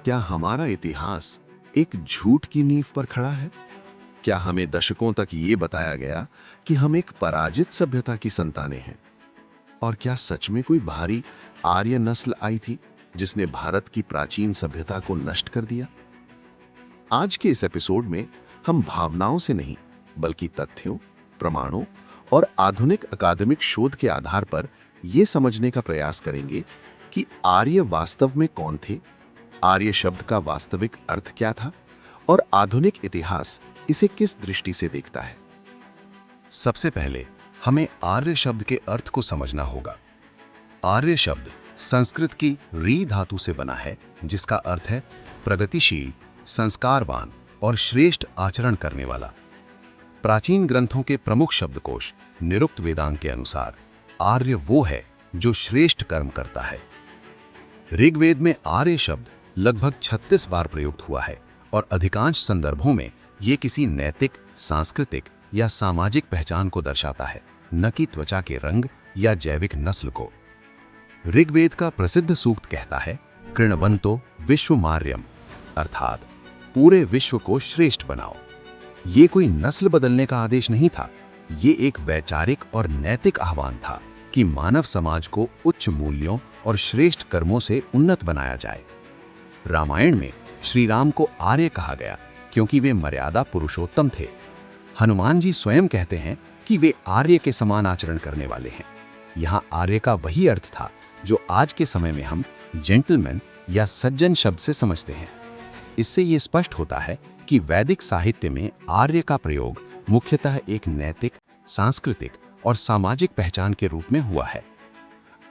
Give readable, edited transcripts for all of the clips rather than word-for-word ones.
क्या हमारा इतिहास एक झूठ की नींव पर खड़ा है? क्या हमें दशकों तक ये बताया गया कि हम एक पराजित सभ्यता की संतानें हैं? और क्या सच में कोई भारी आर्य नस्ल आई थी जिसने भारत की प्राचीन सभ्यता को नष्ट कर दिया? आज के इस एपिसोड में हम भावनाओं से नहीं, बल्कि तथ्यों, प्रमाणों और आधुनिक अकादमिक शोध के आधार पर यह समझने का प्रयास करेंगे कि आर्य वास्तव में कौन थे, आर्य शब्द का वास्तविक अर्थ क्या था और आधुनिक इतिहास इसे किस दृष्टि से देखता है। सबसे पहले हमें आर्य शब्द के अर्थ को समझना होगा। आर्य शब्द संस्कृत की री धातु से बना है, जिसका अर्थ है प्रगतिशील, संस्कारवान और श्रेष्ठ आचरण करने वाला। प्राचीन ग्रंथों के प्रमुख शब्दकोश निरुक्त वेदांग के अनुसार आर्य वो है जो श्रेष्ठ कर्म करता है। ऋग्वेद में आर्य शब्द लगभग 36 बार प्रयुक्त हुआ है और अधिकांश संदर्भों में ये किसी नैतिक, सांस्कृतिक या सामाजिक पहचान को दर्शाता है, न कि त्वचा के रंग या जैविक नस्ल को। ऋग्वेद का प्रसिद्ध सूक्त कहता है, कृणवंतो विश्वमार्यम, अर्थात पूरे विश्व को श्रेष्ठ बनाओ। ये कोई नस्ल बदलने का आदेश नहीं था, ये एक वैचारिक और नैतिक आह्वान था कि मानव समाज को उच्च मूल्यों और श्रेष्ठ कर्मों से उन्नत बनाया जाए। रामायण में श्री राम को आर्य कहा गया क्योंकि वे मर्यादा पुरुषोत्तम थे। हनुमान जी स्वयं कहते हैं कि वे आर्य के समान आचरण करने वाले हैं। यहाँ आर्य का वही अर्थ था जो आज के समय में हम जेंटलमैन या सज्जन शब्द से समझते हैं। इससे ये स्पष्ट होता है कि वैदिक साहित्य में आर्य का प्रयोग मुख्यतः एक नैतिक, सांस्कृतिक और सामाजिक पहचान के रूप में हुआ है।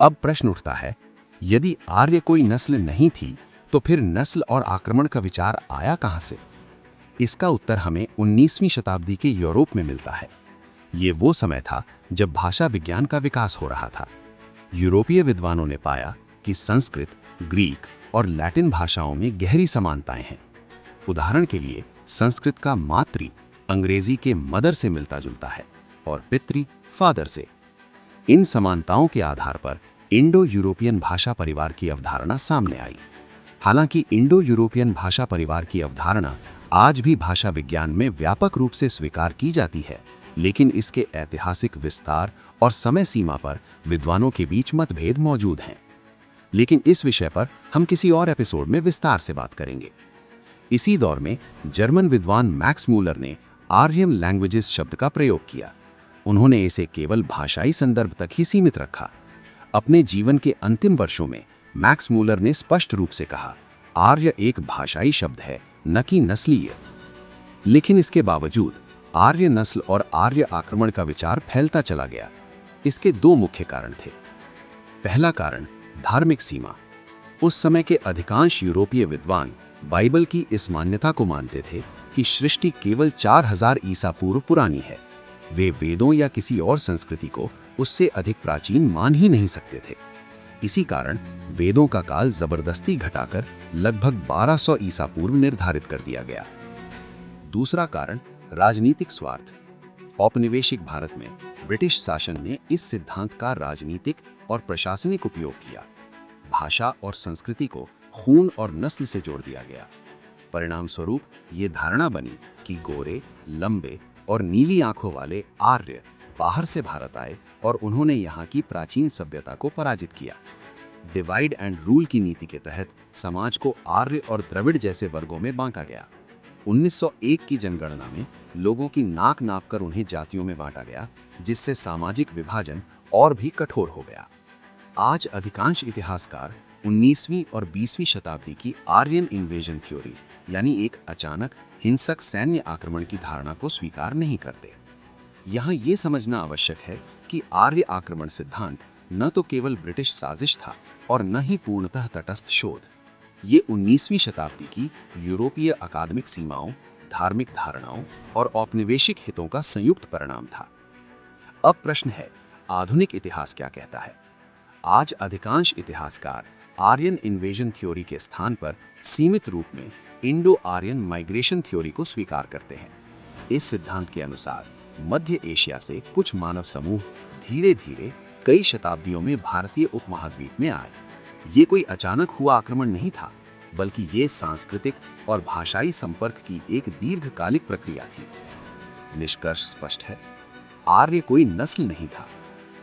अब प्रश्न उठता है, यदि आर्य कोई नस्ल नहीं थी तो फिर नस्ल और आक्रमण का विचार आया कहां से? इसका उत्तर हमें 19वीं शताब्दी के यूरोप में मिलता है। ये वो समय था जब भाषा विज्ञान का विकास हो रहा था। यूरोपीय विद्वानों ने पाया कि संस्कृत, ग्रीक और लैटिन भाषाओं में गहरी समानताएं हैं। उदाहरण के लिए संस्कृत का मातृ अंग्रेजी के मदर से मिलता जुलता है और पितृ फादर से। इन समानताओं के आधार पर इंडो यूरोपियन भाषा परिवार की अवधारणा सामने आई। हालांकि इंडो यूरोपियन भाषा परिवार की अवधारणा आज भी भाषा विज्ञान में व्यापक रूप से स्वीकार की जाती है, लेकिन इसके ऐतिहासिक विस्तार और समय सीमा पर विद्वानों के बीच मतभेद मौजूद हैं। लेकिन इस विषय पर हम किसी और एपिसोड में विस्तार से बात करेंगे। इसी दौर में जर्मन विद्वान मैक्स मूलर ने आर्यन लैंग्वेजेस शब्द का प्रयोग किया। उन्होंने इसे केवल भाषाई संदर्भ तक ही सीमित रखा। अपने जीवन के अंतिम वर्षों में मैक्स मूलर ने स्पष्ट रूप से कहा, आर्य एक भाषाई शब्द है, न कि नस्लीय। लेकिन इसके बावजूद आर्य नस्ल और आर्य आक्रमण का विचार फैलता चला गया। इसके दो मुख्य कारण थे। पहला कारण धार्मिक सीमा। उस समय के अधिकांश यूरोपीय विद्वान बाइबल की इस मान्यता को मानते थे कि सृष्टि केवल 4000 ईसा पूर्व पुरानी है। वे वेदों या किसी और संस्कृति को उससे अधिक प्राचीन मान ही नहीं सकते थे। इसी कारण वेदों का काल जबरदस्ती घटाकर लगभग 1200 ईसा पूर्व निर्धारित कर दिया गया। दूसरा कारण राजनीतिक स्वार्थ। औपनिवेशिक भारत में ब्रिटिश शासन ने इस सिद्धांत का राजनीतिक और प्रशासनिक उपयोग किया। भाषा और संस्कृति को खून और नस्ल से जोड़ दिया गया। परिणाम स्वरूप ये धारणा बनी कि गोरे, लंबे और नीली आंखों वाले आर्य बाहर से भारत आए और उन्होंने यहाँ की प्राचीन सभ्यता को पराजित किया। डिवाइड एंड रूल की नीति के तहत समाज को आर्य और द्रविड़ जैसे वर्गों में बांटा गया। 1901 की जनगणना में लोगों की नाक नापकर उन्हें जातियों में बांटा गया, जिससे सामाजिक विभाजन और भी कठोर हो गया। आज अधिकांश इतिहासकार 19वीं और 20वीं शताब्दी की आर्यन इन्वेजन थ्योरी, यानी एक अचानक हिंसक सैन्य आक्रमण की धारणा को स्वीकार नहीं करते। यहाँ ये समझना आवश्यक है कि आर्य आक्रमण सिद्धांत न तो केवल ब्रिटिश साजिश था और न ही पूर्णतः तटस्थ शोध। ये 19वीं शताब्दी की यूरोपीय अकादमिक सीमाओं, धार्मिक धारणाओं और औपनिवेशिक हितों का संयुक्त परिणाम था। अब प्रश्न है, आधुनिक इतिहास क्या कहता है? आज अधिकांश इतिहासकार आर्यन इन्वेजन थ्योरी के स्थान पर सीमित रूप में इंडो आर्यन माइग्रेशन थ्योरी को स्वीकार करते हैं। इस सिद्धांत के अनुसार मध्य एशिया से कुछ मानव समूह धीरे धीरे कई शताब्दियों में भारतीय उपमहाद्वीप में आए। ये कोई अचानक हुआ आक्रमण नहीं था, बल्कि ये सांस्कृतिक और भाषाई संपर्क की एक दीर्घकालिक प्रक्रिया थी। निष्कर्ष स्पष्ट है, आर्य कोई नस्ल नहीं था।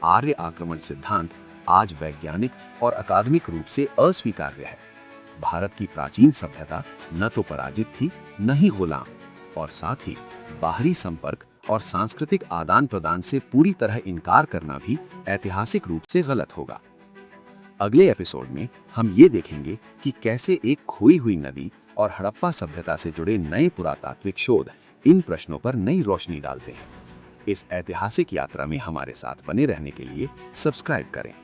आर्य आक्रमण सिद्धांत आज वैज्ञानिक और अकादमिक रूप से अस्वीकार्य है। भारत की प्राचीन सभ्यता न तो पराजित थी, न ही गुलाम, और साथ ही बाहरी संपर्क और सांस्कृतिक आदान प्रदान से पूरी तरह इनकार करना भी ऐतिहासिक रूप से गलत होगा। अगले एपिसोड में हम ये देखेंगे कि कैसे एक खोई हुई नदी और हड़प्पा सभ्यता से जुड़े नए पुरातात्विक शोध इन प्रश्नों पर नई रोशनी डालते हैं। इस ऐतिहासिक यात्रा में हमारे साथ बने रहने के लिए सब्सक्राइब करें।